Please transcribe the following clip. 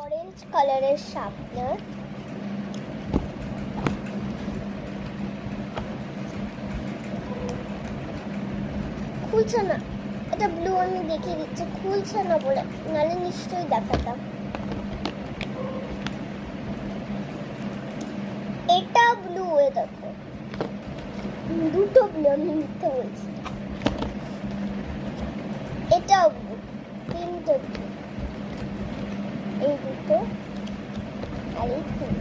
Orange কালারের sharpener, খুলছে না। এটা ব্লু, আমি দেখিয়ে দিচ্ছি, খুলছে না বলে, নাহলে নিশ্চয়ই দেখাতাম। এটা ব্লু, এ দেখো দুটো ব্লু, আমি মিথ্যে বলছি। এটাও ব্লু, তিনটে ব্লু, এই দুটো আর এই তিনটে।